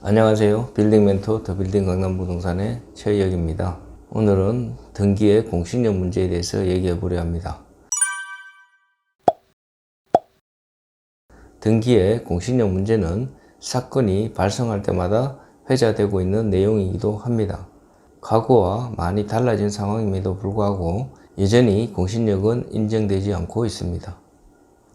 안녕하세요. 빌딩멘토 더빌딩 강남부동산의 최희혁입니다. 오늘은 등기의 공식력 문제에 대해서 얘기해 보려 합니다. 등기의 공식력 문제는 사건이 발생할 때마다 회자되고 있는 내용이기도 합니다. 과거와 많이 달라진 상황임에도 불구하고 여전히 공식력은 인정되지 않고 있습니다.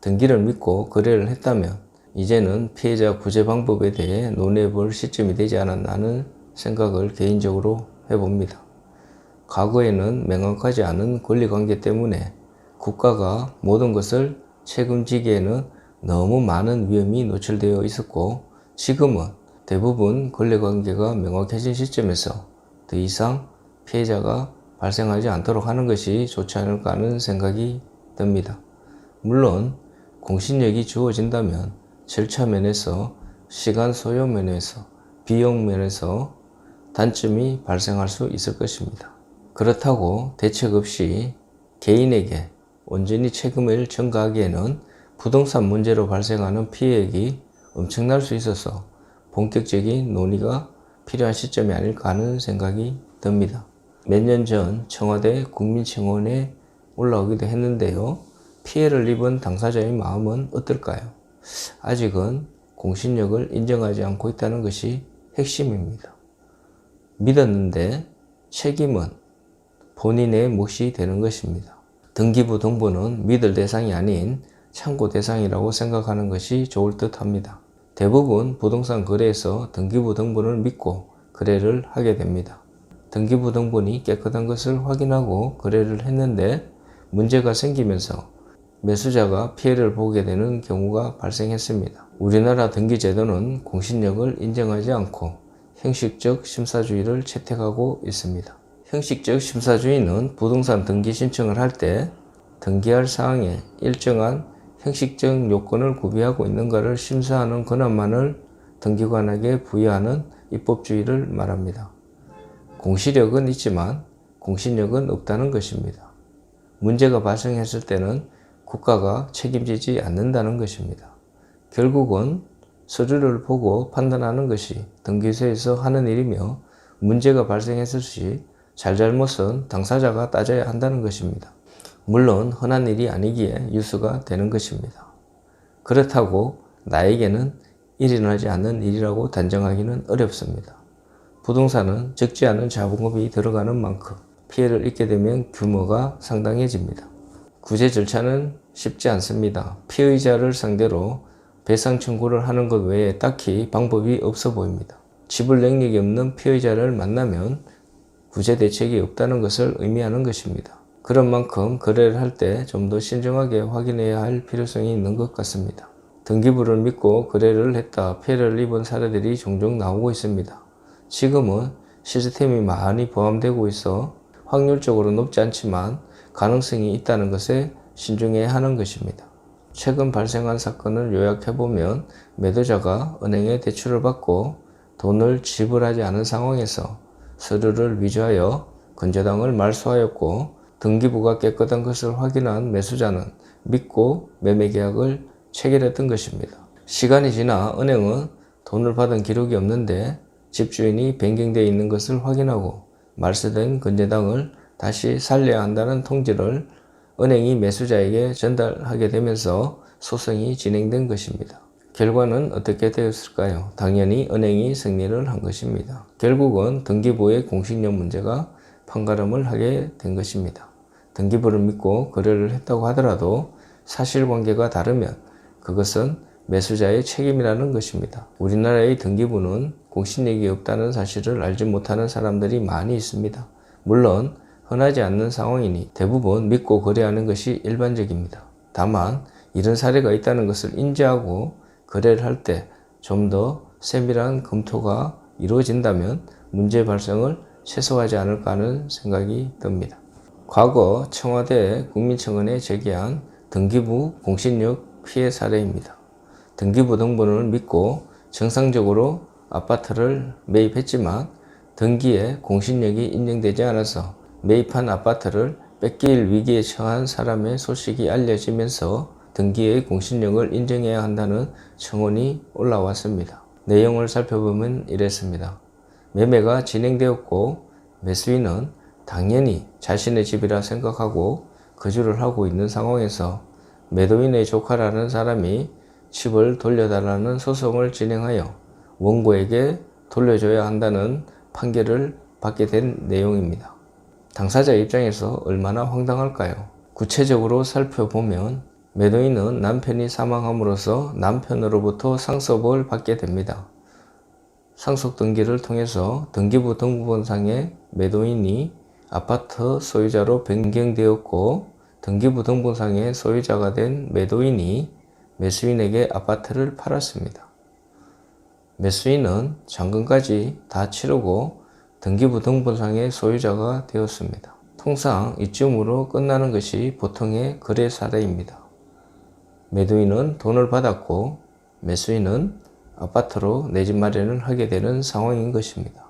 등기를 믿고 거래를 했다면 이제는 피해자 구제 방법에 대해 논의해 볼 시점이 되지 않았나 하는 생각을 개인적으로 해봅니다. 과거에는 명확하지 않은 권리관계 때문에 국가가 모든 것을 책임지기에는 너무 많은 위험이 노출되어 있었고, 지금은 대부분 권리관계가 명확해진 시점에서 더 이상 피해자가 발생하지 않도록 하는 것이 좋지 않을까 하는 생각이 듭니다. 물론 공신력이 주어진다면 절차 면에서, 시간 소요 면에서, 비용 면에서 단점이 발생할 수 있을 것입니다. 그렇다고 대책 없이 개인에게 온전히 책임을 전가하기에는 부동산 문제로 발생하는 피해액이 엄청날 수 있어서 본격적인 논의가 필요한 시점이 아닐까 하는 생각이 듭니다. 몇 년 전 청와대 국민청원에 올라오기도 했는데요. 피해를 입은 당사자의 마음은 어떨까요? 아직은 공신력을 인정하지 않고 있다는 것이 핵심입니다. 믿었는데 책임은 본인의 몫이 되는 것입니다. 등기부 등본은 믿을 대상이 아닌 참고 대상이라고 생각하는 것이 좋을 듯 합니다. 대부분 부동산 거래에서 등기부 등본을 믿고 거래를 하게 됩니다. 등기부 등본이 깨끗한 것을 확인하고 거래를 했는데 문제가 생기면서 매수자가 피해를 보게 되는 경우가 발생했습니다. 우리나라 등기제도는 공신력을 인정하지 않고 형식적 심사주의를 채택하고 있습니다. 형식적 심사주의는 부동산 등기 신청을 할 때 등기할 사항에 일정한 형식적 요건을 구비하고 있는가를 심사하는 권한만을 등기관에게 부여하는 입법주의를 말합니다. 공시력은 있지만 공신력은 없다는 것입니다. 문제가 발생했을 때는 국가가 책임지지 않는다는 것입니다. 결국은 서류를 보고 판단하는 것이 등기소에서 하는 일이며, 문제가 발생했을 시 잘잘못은 당사자가 따져야 한다는 것입니다. 물론 흔한 일이 아니기에 유수가 되는 것입니다. 그렇다고 나에게는 일어나지 않는 일이라고 단정하기는 어렵습니다. 부동산은 적지 않은 자본금이 들어가는 만큼 피해를 입게 되면 규모가 상당해집니다. 구제 절차는 쉽지 않습니다. 피의자를 상대로 배상 청구를 하는 것 외에 딱히 방법이 없어 보입니다. 지불 능력이 없는 피의자를 만나면 구제 대책이 없다는 것을 의미하는 것입니다. 그런 만큼 거래를 할 때 좀 더 신중하게 확인해야 할 필요성이 있는 것 같습니다. 등기부를 믿고 거래를 했다 피해를 입은 사례들이 종종 나오고 있습니다. 지금은 시스템이 많이 포함되고 있어 확률적으로 높지 않지만 가능성이 있다는 것에 신중해야 하는 것입니다. 최근 발생한 사건을 요약해보면, 매도자가 은행에 대출을 받고 돈을 지불하지 않은 상황에서 서류를 위조하여 건조당을 말소하였고, 등기부가 깨끗한 것을 확인한 매수자는 믿고 매매계약을 체결했던 것입니다. 시간이 지나 은행은 돈을 받은 기록이 없는데 집주인이 변경되어 있는 것을 확인하고 말소된 건조당을 다시 살려야 한다는 통지를 은행이 매수자에게 전달하게 되면서 소송이 진행된 것입니다. 결과는 어떻게 되었을까요? 당연히 은행이 승리를 한 것입니다. 결국은 등기부의 공식력 문제가 판가름을 하게 된 것입니다. 등기부를 믿고 거래를 했다고 하더라도 사실관계가 다르면 그것은 매수자의 책임이라는 것입니다. 우리나라의 등기부는 공신력이 없다는 사실을 알지 못하는 사람들이 많이 있습니다. 물론 흔하지 않는 상황이니 대부분 믿고 거래하는 것이 일반적입니다. 다만 이런 사례가 있다는 것을 인지하고 거래를 할 때 좀 더 세밀한 검토가 이루어진다면 문제 발생을 최소화하지 않을까 하는 생각이 듭니다. 과거 청와대 국민청원에 제기한 등기부 공신력 피해 사례입니다. 등기부 등본을 믿고 정상적으로 아파트를 매입했지만 등기에 공신력이 인정되지 않아서 매입한 아파트를 뺏길 위기에 처한 사람의 소식이 알려지면서 등기의 공신력을 인정해야 한다는 청원이 올라왔습니다. 내용을 살펴보면 이랬습니다. 매매가 진행되었고 매수인은 당연히 자신의 집이라 생각하고 거주를 하고 있는 상황에서 매도인의 조카라는 사람이 집을 돌려달라는 소송을 진행하여 원고에게 돌려줘야 한다는 판결을 받게 된 내용입니다. 당사자 입장에서 얼마나 황당할까요? 구체적으로 살펴보면 매도인은 남편이 사망함으로써 남편으로부터 상속을 받게 됩니다. 상속 등기를 통해서 등기부 등본상에 매도인이 아파트 소유자로 변경되었고 등기부 등본상의 소유자가 된 매도인이 매수인에게 아파트를 팔았습니다. 매수인은 잔금까지 다 치르고 등기부 등본상의 소유자가 되었습니다. 통상 이쯤으로 끝나는 것이 보통의 거래 사례입니다. 매도인은 돈을 받았고 매수인은 아파트로 내 집 마련을 하게 되는 상황인 것입니다.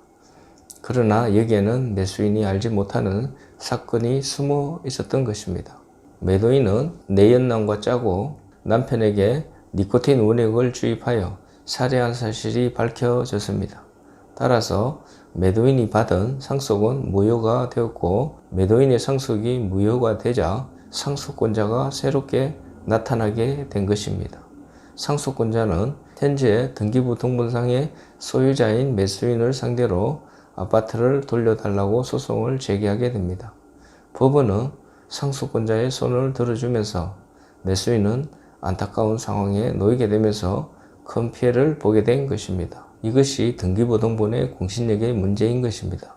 그러나 여기에는 매수인이 알지 못하는 사건이 숨어 있었던 것입니다. 매도인은 내연남과 짜고 남편에게 니코틴 원액을 주입하여 살해한 사실이 밝혀졌습니다. 따라서 매도인이 받은 상속은 무효가 되었고 매도인의 상속이 무효가 되자 상속권자가 새롭게 나타나게 된 것입니다. 상속권자는 현재 등기부 등본상의 소유자인 매수인을 상대로 아파트를 돌려달라고 소송을 제기하게 됩니다. 법원은 상속권자의 손을 들어주면서 매수인은 안타까운 상황에 놓이게 되면서 큰 피해를 보게 된 것입니다. 이것이 등기부 등본의 공신력의 문제인 것입니다.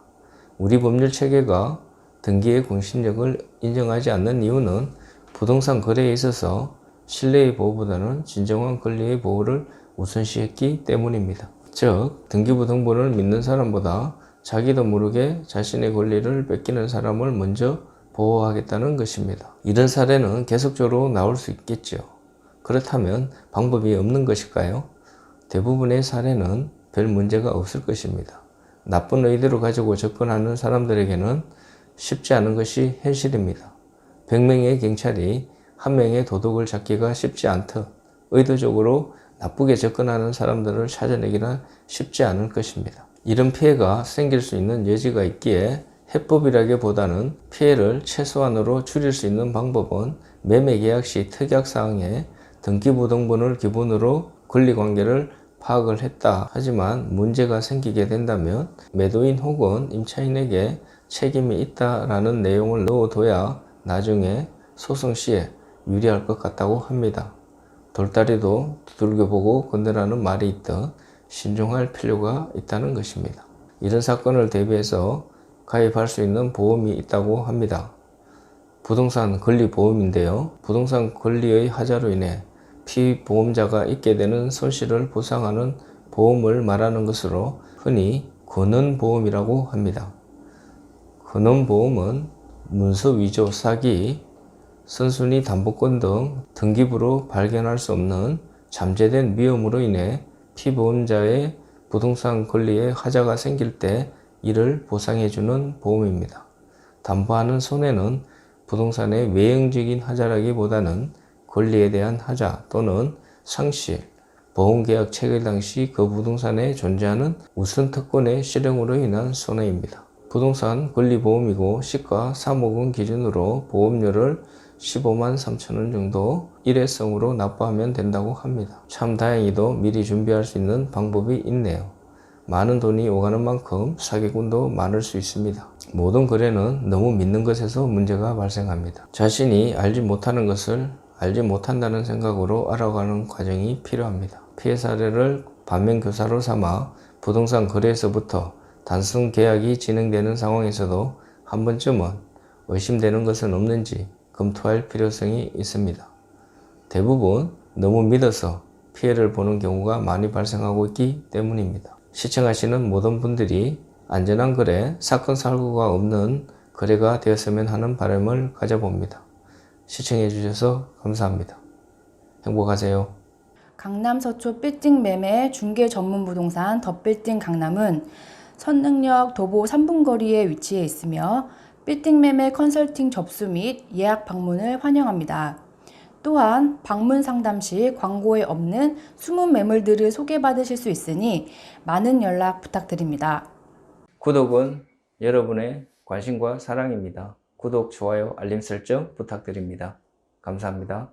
우리 법률 체계가 등기의 공신력을 인정하지 않는 이유는 부동산 거래에 있어서 신뢰의 보호보다는 진정한 권리의 보호를 우선시했기 때문입니다. 즉, 등기부 등본을 믿는 사람보다 자기도 모르게 자신의 권리를 뺏기는 사람을 먼저 보호하겠다는 것입니다. 이런 사례는 계속적으로 나올 수 있겠죠. 그렇다면 방법이 없는 것일까요? 대부분의 사례는 별 문제가 없을 것입니다. 나쁜 의도를 가지고 접근하는 사람들에게는 쉽지 않은 것이 현실입니다. 100명의 경찰이 한 명의 도둑을 잡기가 쉽지 않듯 의도적으로 나쁘게 접근하는 사람들을 찾아내기는 쉽지 않을 것입니다. 이런 피해가 생길 수 있는 여지가 있기에 해법이라기보다는 피해를 최소한으로 줄일 수 있는 방법은 매매계약 시 특약사항에 등기부 등본을 기본으로 권리관계를 파악을 했다. 하지만 문제가 생기게 된다면 매도인 혹은 임차인에게 책임이 있다라는 내용을 넣어둬야 나중에 소송 시에 유리할 것 같다고 합니다. 돌다리도 두들겨보고 건너라는 말이 있듯 신중할 필요가 있다는 것입니다. 이런 사건을 대비해서 가입할 수 있는 보험이 있다고 합니다. 부동산 권리보험인데요. 부동산 권리의 하자로 인해 피보험자가 입게 되는 손실을 보상하는 보험을 말하는 것으로 흔히 근원보험이라고 합니다. 근원보험은 문서 위조 사기, 선순위 담보권 등 등기부로 발견할 수 없는 잠재된 위험으로 인해 피보험자의 부동산 권리에 하자가 생길 때 이를 보상해주는 보험입니다. 담보하는 손해는 부동산의 외형적인 하자라기보다는 권리에 대한 하자 또는 상실, 보험계약 체결 당시 그 부동산에 존재하는 우선 특권의 실행으로 인한 손해입니다. 부동산 권리보험이고 시가 3억 원 기준으로 보험료를 15만 3천 원 정도 일회성으로 납부하면 된다고 합니다. 참 다행히도 미리 준비할 수 있는 방법이 있네요. 많은 돈이 오가는 만큼 사기꾼도 많을 수 있습니다. 모든 거래는 너무 믿는 것에서 문제가 발생합니다. 자신이 알지 못하는 것을 알지 못한다는 생각으로 알아가는 과정이 필요합니다. 피해 사례를 반면교사로 삼아 부동산 거래에서부터 단순 계약이 진행되는 상황에서도 한 번쯤은 의심되는 것은 없는지 검토할 필요성이 있습니다. 대부분 너무 믿어서 피해를 보는 경우가 많이 발생하고 있기 때문입니다. 시청하시는 모든 분들이 안전한 거래, 사건 사고가 없는 거래가 되었으면 하는 바람을 가져봅니다. 시청해 주셔서 감사합니다. 행복하세요. 강남 서초 빌딩 매매 중개 전문 부동산 더 빌딩 강남은 선릉역 도보 3분 거리에 위치해 있으며 빌딩 매매 컨설팅 접수 및 예약 방문을 환영합니다. 또한 방문 상담 시 광고에 없는 숨은 매물들을 소개받으실 수 있으니 많은 연락 부탁드립니다. 구독은 여러분의 관심과 사랑입니다. 구독, 좋아요, 알림 설정 부탁드립니다. 감사합니다.